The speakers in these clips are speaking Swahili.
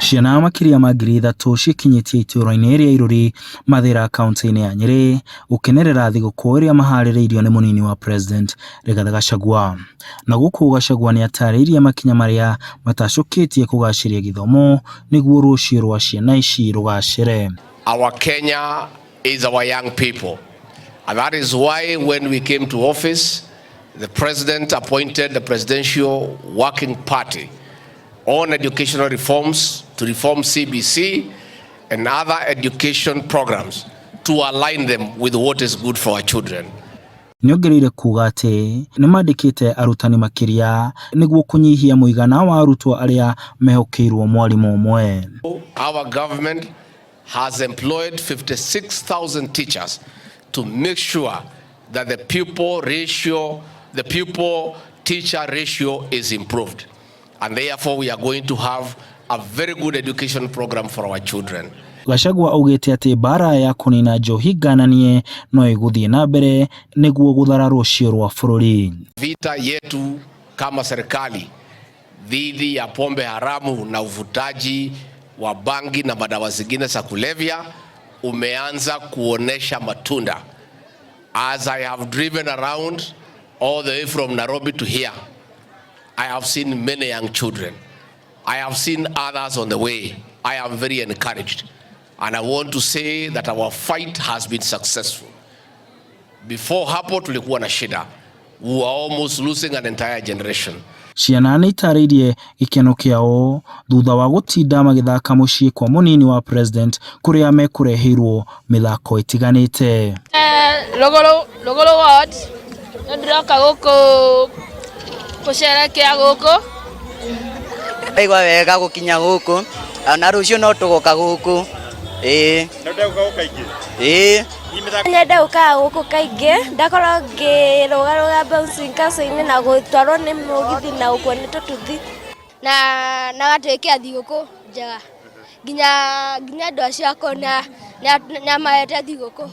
Ciana makĩria ma 3,000 cikinyĩtie itũũra-inĩ rĩa Iruri Mathĩra kaunti-inĩ ya Nyeri gũkenerera thigũkũ ĩrĩa maharĩrĩirio nĩ mũnini wa president Rigathi Gachagua. Na gũkũ Gachagua nĩ atarĩirie makinya marĩa matacũkĩtie kũgacĩria gĩthomo nĩguo rũciũ rwa ciana ici rũgacĩre. Our Kenya is our young people, and that is why when we came to office, the president appointed the Presidential Working Party on educational reforms to reform CBC and other education programs to align them with what is good for our children. Nĩongereire kuuga atĩ nĩ mandĩkĩte arutani makĩria nĩguo kũnyihia mũigana wa arutwo arĩa mehokeirwo mwarimũ ũmwe. Our government has employed 56,000 teachers to make sure that the pupil-teacher ratio is improved. And therefore we are going to have a very good education program for our children. Gachagua augĩte atĩ mbara ya kũnina njohi ngananie no ĩgũthiĩ na mbere nĩguo gũthara rũciũ rwa bũrũri. Vita yetu kama serikali dhidi ya pombe haramu na uvutaji wa bangi na madawa zingine za kulevya umeanza kuonesha matunda. As I have driven around all the way from Nairobi to here, I have seen many young children. I have seen others on the way. I am very encouraged. And I want to say that our fight has been successful. Before hapo tulikuwa na shida. We were almost losing an entire generation. Ciana nĩ itarĩirie ikeno kĩao thutha wa gũtinda magĩthaka mũciĩ kwa mũnini wa president kũrĩa mekũreheirwo mĩthako ĩtiganĩte. Logoro ward nĩndiroka gũkũ gũcerekea gũkũ. Aigua wega gũkinya gũkũ na rũciũ no tũgoka gũkũ. Nenda gũka kaingĩ. Nenda gũka gũkũ kaingĩ ndakorwo ngĩrũgarũga bouncing castle-inĩ na gũtwarwo nĩ mũgithi na gũkuo nĩ tũtuthi na gatwĩkĩra thigũkũ njega nginya andũ acio akwa na mahete thigũkũ.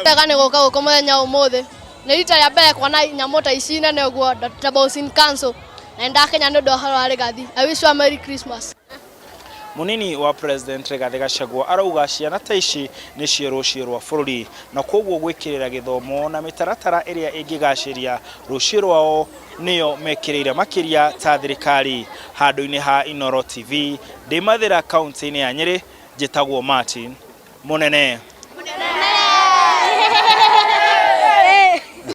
Wega nĩ gũka gũkũ mũthenya ũmũthĩ nĩ rita rĩa mbere kuona nyamũ ta ici nene ũguo ta bouncing castle na ndakenya nĩ ũndũ wa Rigathi. I wish you a Merry Christmas. Munini wa president Rigathi Gachagua arauga ciana ta ici nĩ cio rũciũ rwa bũrũri na koguo gwĩkĩrĩra gĩthomo na mĩtaratara ĩrĩa ĩngĩgacĩria rũciũ rwao nĩyo mekĩrĩire makĩria ta thirikari. Handũ-inĩ ha Inooro TV ndĩ Mathĩra kaunti-inĩ ya Nyeri njĩtagwo Martin Mũnene.